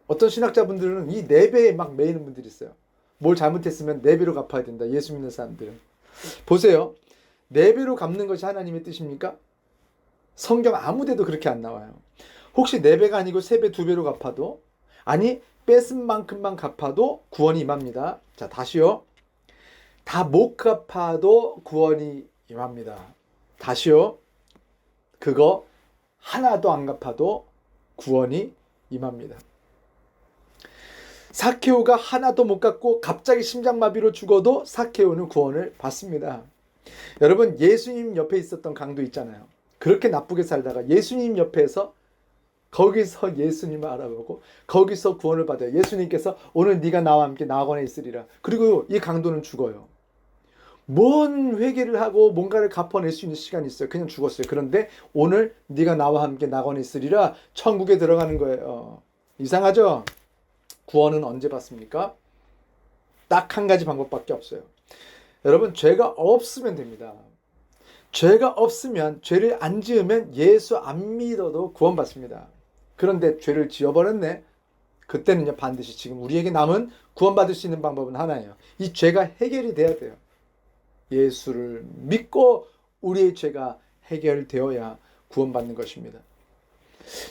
어떤 신학자분들은 이 4배에 막 매이는 분들이 있어요. 뭘 잘못했으면 4배로 갚아야 된다. 예수 믿는 사람들은. 보세요. 4배로 갚는 것이 하나님의 뜻입니까? 성경 아무 데도 그렇게 안 나와요. 혹시 4배가 아니고 3배, 2배로 갚아도 아니 뺏은 만큼만 갚아도 구원이 임합니다. 자 다시요. 다 못 갚아도 구원이 임합니다. 다시요. 그거 하나도 안 갚아도 구원이 임합니다. 삭개오가 하나도 못 갚고 갑자기 심장마비로 죽어도 삭개오는 구원을 받습니다. 여러분 예수님 옆에 있었던 강도 있잖아요. 그렇게 나쁘게 살다가 예수님 옆에서 거기서 예수님을 알아보고 거기서 구원을 받아요. 예수님께서 오늘 네가 나와 함께 낙원에 있으리라. 그리고 이 강도는 죽어요. 뭔 회개를 하고 뭔가를 갚아낼 수 있는 시간이 있어요. 그냥 죽었어요. 그런데 오늘 네가 나와 함께 낙원에 있으리라. 천국에 들어가는 거예요. 이상하죠? 구원은 언제 받습니까? 딱 한 가지 방법밖에 없어요. 여러분 죄가 없으면 됩니다. 죄가 없으면 죄를 안 지으면 예수 안 믿어도 구원받습니다. 그런데 죄를 지어버렸네. 그때는요 반드시 지금 우리에게 남은 구원받을 수 있는 방법은 하나예요. 이 죄가 해결이 돼야 돼요. 예수를 믿고 우리의 죄가 해결되어야 구원받는 것입니다.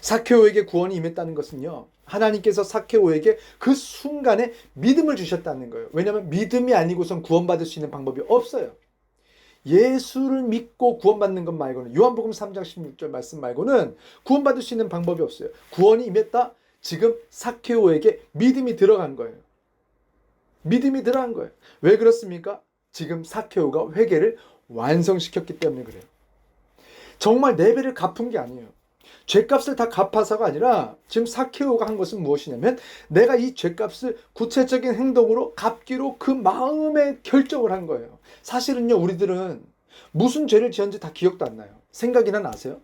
삭개오에게 구원이 임했다는 것은요, 하나님께서 삭개오에게 그 순간에 믿음을 주셨다는 거예요. 왜냐하면 믿음이 아니고선 구원받을 수 있는 방법이 없어요. 예수를 믿고 구원받는 것 말고는, 요한복음 3장 16절 말씀 말고는 구원받을 수 있는 방법이 없어요. 구원이 임했다? 지금 삭개오에게 믿음이 들어간 거예요. 믿음이 들어간 거예요. 왜 그렇습니까? 지금 삭개오가 회개를 완성시켰기 때문에 그래요. 정말 내 배를 갚은 게 아니에요. 죄값을 다 갚아서가 아니라 지금 삭개오가 한 것은 무엇이냐면, 내가 이 죄값을 구체적인 행동으로 갚기로 그 마음의 결정을 한 거예요. 사실은요, 우리들은 무슨 죄를 지었는지 다 기억도 안 나요. 생각이나 나세요?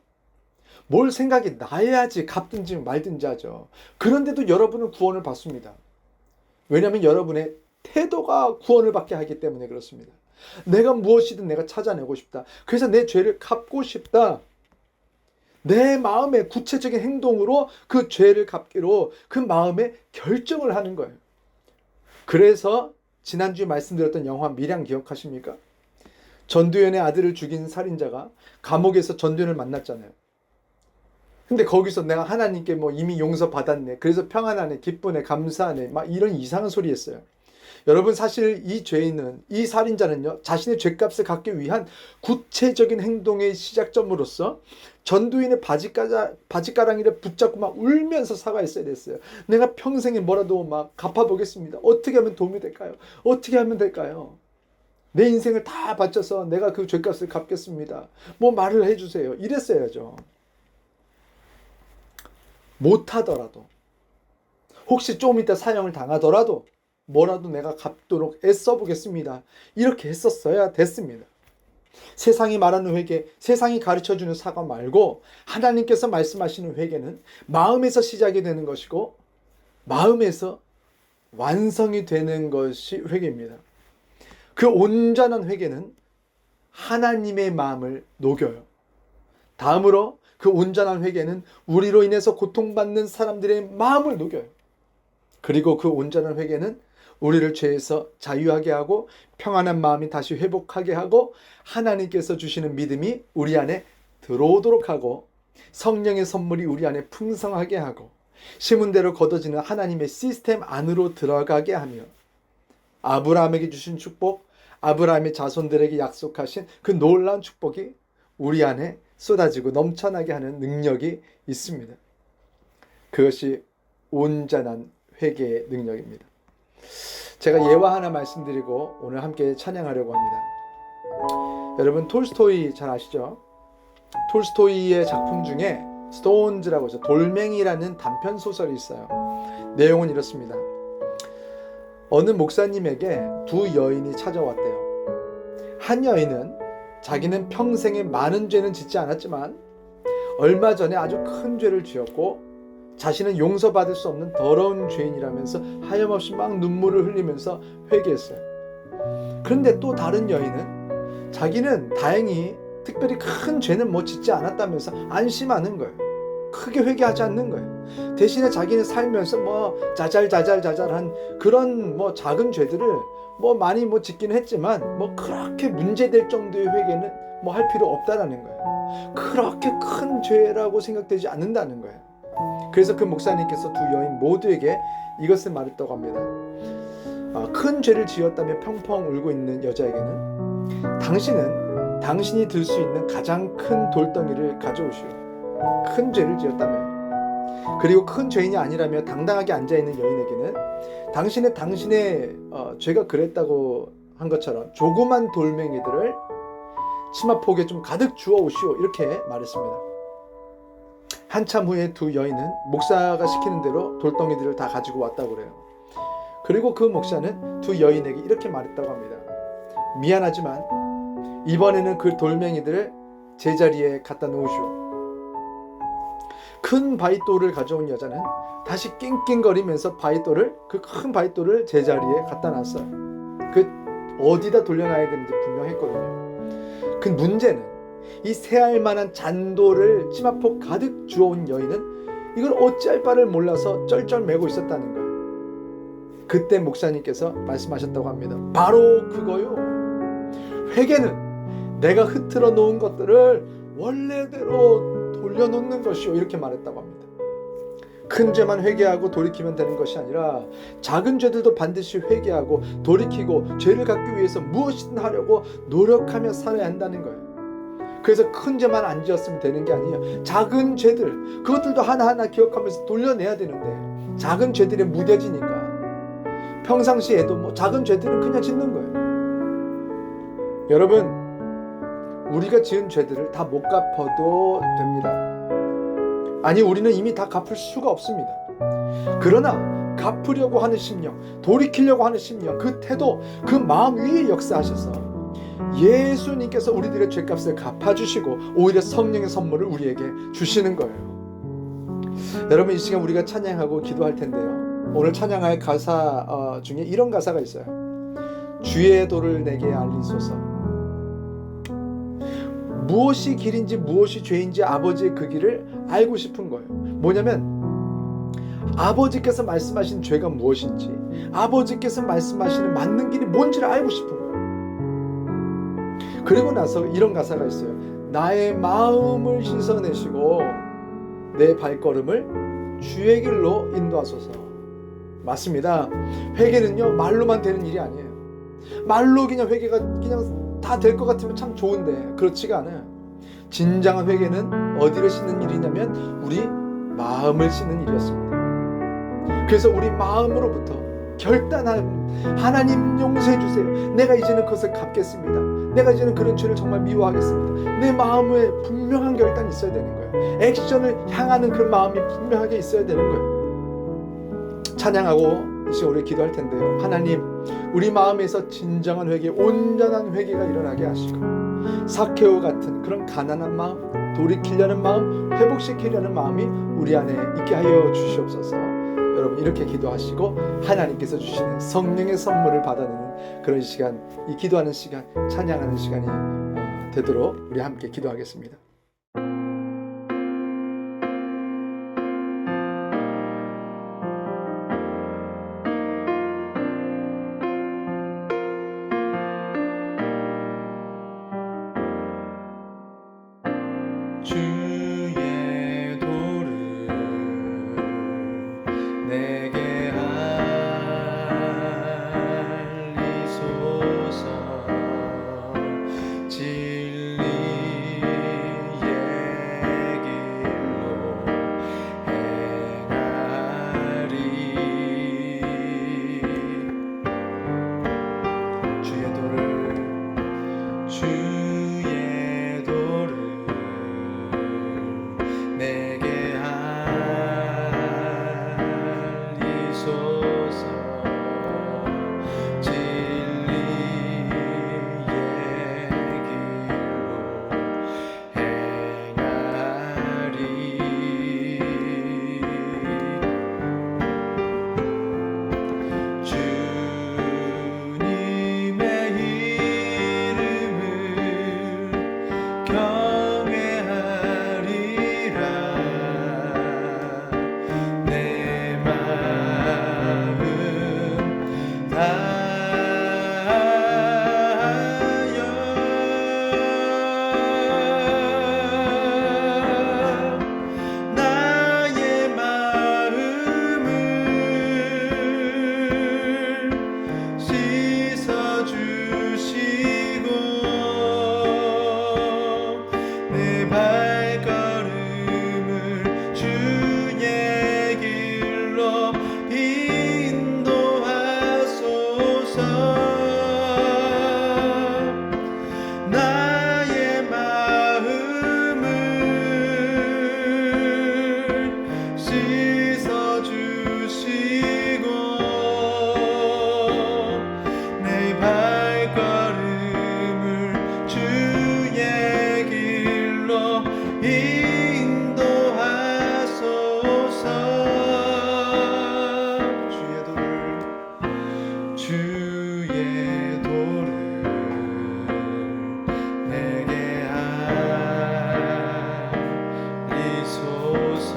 뭘 생각이 나야지 갚든지 말든지 하죠. 그런데도 여러분은 구원을 받습니다. 왜냐하면 여러분의 태도가 구원을 받게 하기 때문에 그렇습니다. 내가 무엇이든 내가 찾아내고 싶다. 그래서 내 죄를 갚고 싶다. 내 마음의 구체적인 행동으로 그 죄를 갚기로 그 마음의 결정을 하는 거예요. 그래서 지난주에 말씀드렸던 영화 밀양 기억하십니까? 전두연의 아들을 죽인 살인자가 감옥에서 전두연을 만났잖아요. 근데 거기서 내가 하나님께 뭐 이미 용서받았네, 그래서 평안하네, 기쁘네, 감사하네, 막 이런 이상한 소리 했어요. 여러분, 사실 이 죄인은, 이 살인자는요, 자신의 죄값을 갚기 위한 구체적인 행동의 시작점으로서 전두인의 바지가랑이를 붙잡고 막 울면서 사과했어야 됐어요. 내가 평생에 뭐라도 막 갚아보겠습니다. 어떻게 하면 도움이 될까요? 어떻게 하면 될까요? 내 인생을 다 바쳐서 내가 그 죄값을 갚겠습니다. 뭐 말을 해주세요. 이랬어야죠. 못하더라도, 혹시 좀 이따 사형을 당하더라도 뭐라도 내가 갚도록 애써보겠습니다. 이렇게 했었어야 됐습니다. 세상이 말하는 회개, 세상이 가르쳐주는 사과 말고 하나님께서 말씀하시는 회개는 마음에서 시작이 되는 것이고 마음에서 완성이 되는 것이 회개입니다. 그 온전한 회개는 하나님의 마음을 녹여요. 다음으로 그 온전한 회개는 우리로 인해서 고통받는 사람들의 마음을 녹여요. 그리고 그 온전한 회개는 우리를 죄에서 자유하게 하고 평안한 마음이 다시 회복하게 하고 하나님께서 주시는 믿음이 우리 안에 들어오도록 하고 성령의 선물이 우리 안에 풍성하게 하고 심은 대로 거둬지는 하나님의 시스템 안으로 들어가게 하며 아브라함에게 주신 축복, 아브라함의 자손들에게 약속하신 그 놀라운 축복이 우리 안에 쏟아지고 넘쳐나게 하는 능력이 있습니다. 그것이 온전한 회개의 능력입니다. 제가 예화 하나 말씀드리고 오늘 함께 찬양하려고 합니다. 여러분, 톨스토이 잘 아시죠? 톨스토이의 작품 중에 스톤즈라고 해서 돌멩이라는 단편 소설이 있어요. 내용은 이렇습니다. 어느 목사님에게 두 여인이 찾아왔대요. 한 여인은 자기는 평생에 많은 죄는 짓지 않았지만 얼마 전에 아주 큰 죄를 지었고 자신은 용서받을 수 없는 더러운 죄인이라면서 하염없이 막 눈물을 흘리면서 회개했어요. 그런데 또 다른 여인은 자기는 다행히 특별히 큰 죄는 뭐 짓지 않았다면서 안심하는 거예요. 크게 회개하지 않는 거예요. 대신에 자기는 살면서 뭐 자잘한 그런 뭐 작은 죄들을 뭐 많이 뭐 짓기는 했지만 뭐 그렇게 문제될 정도의 회개는 뭐 할 필요 없다라는 거예요. 그렇게 큰 죄라고 생각되지 않는다는 거예요. 그래서 그 목사님께서 두 여인 모두에게 이것을 말했다고 합니다. 큰 죄를 지었다며 펑펑 울고 있는 여자에게는 당신은 당신이 들 수 있는 가장 큰 돌덩이를 가져오시오. 큰 죄를 지었다며. 그리고 큰 죄인이 아니라며 당당하게 앉아있는 여인에게는 당신의 죄가 그랬다고 한 것처럼 조그만 돌멩이들을 치마폭에 좀 가득 주워오시오. 이렇게 말했습니다. 한참 후에 두 여인은 목사가 시키는 대로 돌덩이들을 다 가지고 왔다고 그래요. 그리고 그 목사는 두 여인에게 이렇게 말했다고 합니다. 미안하지만 이번에는 그 돌멩이들을 제자리에 갖다 놓으시오. 큰 바위돌을 가져온 여자는 다시 낑낑거리면서 그 큰 바위돌을 제자리에 갖다 놨어요. 어디다 돌려놔야 되는지 분명했거든요. 그 문제는 이 새알 만한 잔돌을 치마폭 가득 주워온 여인은 이걸 어찌할 바를 몰라서 쩔쩔매고 있었다는 거예요. 그때 목사님께서 말씀하셨다고 합니다. 바로 그거요. 회개는 내가 흐트러 놓은 것들을 원래대로 돌려놓는 것이요. 이렇게 말했다고 합니다. 큰 죄만 회개하고 돌이키면 되는 것이 아니라 작은 죄들도 반드시 회개하고 돌이키고 죄를 갚기 위해서 무엇이든 하려고 노력하며 살아야 한다는 거예요. 그래서 큰 죄만 안 지었으면 되는 게 아니에요. 작은 죄들, 그것들도 하나하나 기억하면서 돌려내야 되는데 작은 죄들이 무뎌지니까 평상시에도 뭐 작은 죄들은 그냥 짓는 거예요. 여러분, 우리가 지은 죄들을 다 못 갚아도 됩니다. 아니, 우리는 이미 다 갚을 수가 없습니다. 그러나 갚으려고 하는 심령, 돌이키려고 하는 심령, 그 태도, 그 마음 위에 역사하셔서 예수님께서 우리들의 죄값을 갚아주시고 오히려 성령의 선물을 우리에게 주시는 거예요. 여러분, 이 시간 우리가 찬양하고 기도할 텐데요. 오늘 찬양할 가사 중에 이런 가사가 있어요. 주의 도를 내게 알리소서. 무엇이 길인지 무엇이 죄인지 아버지의 그 길을 알고 싶은 거예요. 뭐냐면 아버지께서 말씀하신 죄가 무엇인지, 아버지께서 말씀하시는 맞는 길이 뭔지를 알고 싶은 거예요. 그리고 나서 이런 가사가 있어요. 나의 마음을 씻어내시고 내 발걸음을 주의 길로 인도하소서. 맞습니다. 회개는요, 말로만 되는 일이 아니에요. 말로 그냥 회개가 그냥 다 될 것 같으면 참 좋은데 그렇지가 않아요. 진정한 회개는 어디를 씻는 일이냐면 우리 마음을 씻는 일이었습니다. 그래서 우리 마음으로부터 결단하는, 하나님 용서해 주세요. 내가 이제는 그것을 갚겠습니다. 내가 이제는 그런 죄를 정말 미워하겠습니다. 내 마음에 분명한 결단이 있어야 되는 거예요. 액션을 향하는 그 마음이 분명하게 있어야 되는 거예요. 찬양하고 이 시간 우리 기도할 텐데요. 하나님, 우리 마음에서 진정한 회개, 온전한 회개가 일어나게 하시고 삭개오 같은 그런 가난한 마음, 돌이키려는 마음, 회복시키려는 마음이 우리 안에 있게 하여 주시옵소서. 여러분, 이렇게 기도하시고 하나님께서 주시는 성령의 선물을 받아내는 그런 시간, 이 기도하는 시간, 찬양하는 시간이 되도록 우리 함께 기도하겠습니다. 주의 도를 내게 알리소서. 진리의 길로 행하리. 주의 도를 내게 알리소서. 진리의 길로 행하리. 주님의 이름을 경외하리라. 내 마음 다하여 나의 마음을 씻어주시고 내 발걸음을 주의 길로 인도하소서. 나의 마음을 씻어주시고 내 발걸음을 주의 길로 인도하소서. 주의 도를 내게 알리소서.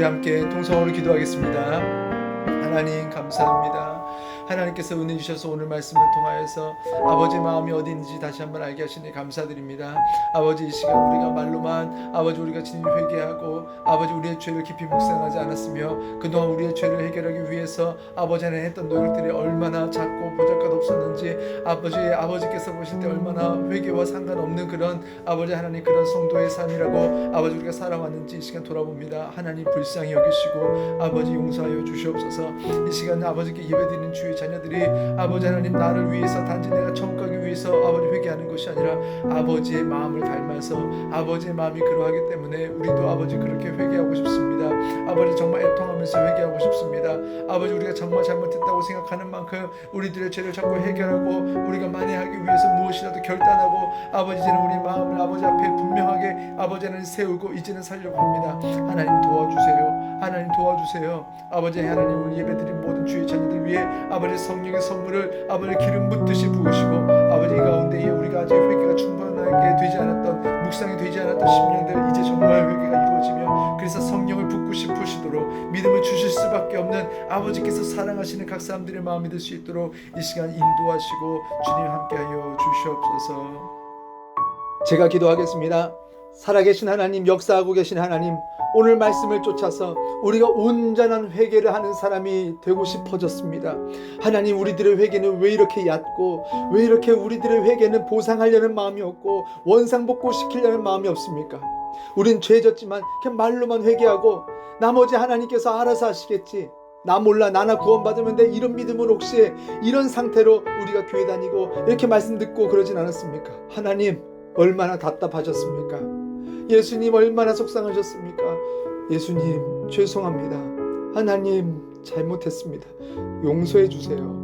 함께 통성으로 기도하겠습니다. 하나님 감사합니다. 하나님께서 은혜 주셔서 오늘 말씀을 통하여서 아버지의 마음이 어디 있는지 다시 한번 알게 하시니 감사드립니다. 아버지, 이 시간 우리가 말로만 아버지 우리가 진히 회개하고 아버지 우리의 죄를 깊이 묵상하지 않았으며 그동안 우리의 죄를 해결하기 위해서 아버지 하나님 했던 노력들이 얼마나 작고 보잘것없었는지 아버지께서 보실 때 얼마나 회개와 상관없는 그런 아버지 하나님 그런 성도의 삶이라고 아버지 우리가 살아왔는지 이 시간 돌아봅니다. 하나님 불쌍히 여기시고 아버지 용서하여 주시옵소서. 이 시간 아버지께 예배드리는 주의 자녀들이 아버지 하나님 나를 위해서 단지 내가 천국 가기 위해서 아버지 회개하는 것이 아니라 아버지의 마음을 닮아서 아버지의 마음이 그러하기 때문에 우리도 아버지 그렇게 회개하고 싶습니다. 아버지 정말 애통하면서 회개하고 싶습니다. 아버지 우리가 정말 잘못했다고 생각하는 만큼 우리들의 죄를 자꾸 해결하고 우리가 만회하기 위해서 무엇이라도 결단하고 아버지 이제는 우리 마음을 아버지 앞에 분명하게 아버지 하나님 세우고 이제는 살려고 합니다. 하나님 도와주세요. 하나님 도와주세요. 아버지 하나님 오늘 예배드린 모든 주의 자녀들 위해 아버지 성령의 선물을 아버지 기름 붓듯이 부으시고 아버지 이 가운데에 우리가 아직 회개가 충분하게 되지 않았던 묵상이 되지 않았던 심령들 이제 정말 회개가 이루어지며 그래서 성령을 붓고 싶으시도록 믿음을 주실 수밖에 없는 아버지께서 사랑하시는 각 사람들의 마음이 될 수 있도록 이 시간 인도하시고 주님 함께하여 주시옵소서. 제가 기도하겠습니다. 살아계신 하나님, 역사하고 계신 하나님, 오늘 말씀을 쫓아서 우리가 온전한 회개를 하는 사람이 되고 싶어졌습니다. 하나님, 우리들의 회개는 왜 이렇게 얕고 왜 이렇게 우리들의 회개는 보상하려는 마음이 없고 원상복구시키려는 마음이 없습니까? 우린 죄졌지만 그냥 말로만 회개하고 나머지 하나님께서 알아서 하시겠지, 나 몰라, 나나 구원받으면 돼, 이런 믿음은 혹시 이런 상태로 우리가 교회 다니고 이렇게 말씀 듣고 그러진 않았습니까? 하나님 얼마나 답답하셨습니까? 예수님 얼마나 속상하셨습니까? 예수님 죄송합니다. 하나님 잘못했습니다. 용서해 주세요.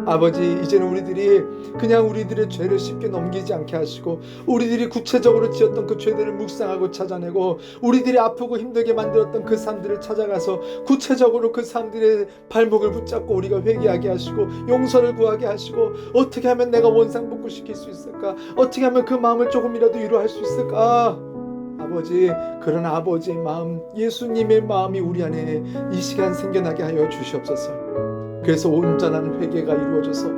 아버지, 이제는 우리들이 그냥 우리들의 죄를 쉽게 넘기지 않게 하시고 우리들이 구체적으로 지었던 그 죄들을 묵상하고 찾아내고 우리들이 아프고 힘들게 만들었던 그 사람들을 찾아가서 구체적으로 그 사람들의 발목을 붙잡고 우리가 회개하게 하시고 용서를 구하게 하시고 어떻게 하면 내가 원상복구시킬 수 있을까? 어떻게 하면 그 마음을 조금이라도 위로할 수 있을까? 아버지, 그런 아버지의 마음, 예수님의 마음이 우리 안에 이 시간 생겨나게 하여 주시옵소서. 그래서 온전한 회개가 이루어져서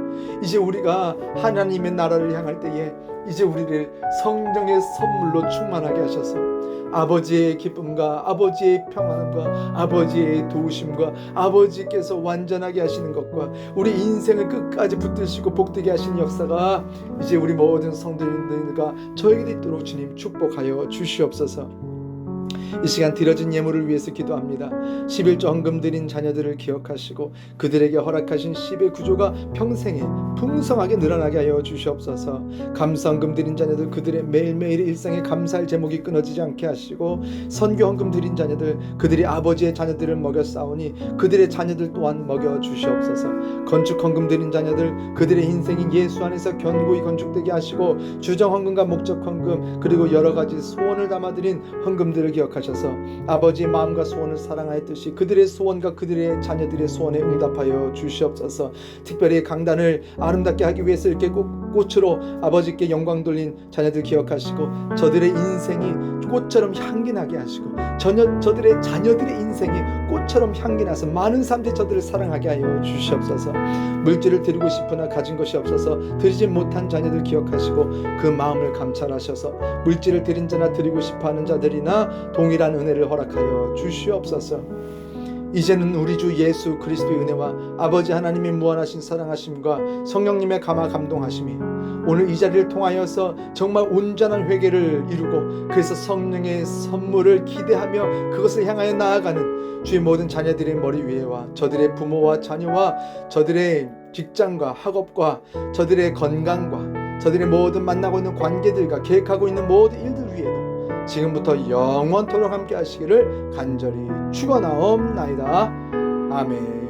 이제 우리가 하나님의 나라를 향할 때에 이제 우리를 성령의 선물로 충만하게 하셔서 아버지의 기쁨과 아버지의 평안과 아버지의 도우심과 아버지께서 완전하게 하시는 것과 우리 인생을 끝까지 붙드시고 복되게 하시는 역사가 이제 우리 모든 성도님들과 저에게도 있도록 주님 축복하여 주시옵소서. 이 시간 드려진 예물을 위해서 기도합니다. 11조 헌금 드린 자녀들을 기억하시고 그들에게 허락하신 10의 구조가 평생에 풍성하게 늘어나게 하여 주시옵소서. 감사 헌금 드린 자녀들 그들의 매일매일의 일상에 감사할 제목이 끊어지지 않게 하시고 선교 헌금 드린 자녀들 그들이 아버지의 자녀들을 먹여 싸우니 그들의 자녀들 또한 먹여 주시옵소서. 건축 헌금 드린 자녀들 그들의 인생이 예수 안에서 견고히 건축되게 하시고 주정 헌금과 목적 헌금 그리고 여러 가지 소원을 담아드린 헌금들을 기억하셔서 아버지의 마음과 소원을 사랑하였듯이 그들의 소원과 그들의 자녀들의 소원에 응답하여 주시옵소서. 특별히 강단을 아름답게 하기 위해서 이렇게 꽃으로 아버지께 영광 돌린 자녀들 기억하시고 저들의 인생이 꽃처럼 향기 나게 하시고 저들의 자녀들의 인생이 꽃처럼 향기 나서 많은 사람들이 저들을 사랑하게 하여 주시옵소서. 물질을 드리고 싶으나 가진 것이 없어서 드리지 못한 자녀들 기억하시고 그 마음을 감찰하셔서 물질을 드린 자나 드리고 싶어하는 자들이나 동일한 은혜를 허락하여 주시옵소서. 이제는 우리 주 예수 그리스도의 은혜와 아버지 하나님의 무한하신 사랑하심과 성령님의 감화 감동하심이 오늘 이 자리를 통하여서 정말 온전한 회개를 이루고 그래서 성령의 선물을 기대하며 그것을 향하여 나아가는 주의 모든 자녀들의 머리 위에와 저들의 부모와 자녀와 저들의 직장과 학업과 저들의 건강과 저들의 모든 만나고 있는 관계들과 계획하고 있는 모든 일들 위에도 지금부터 영원토록 함께 하시기를 간절히 축원하옵나이다. 아멘.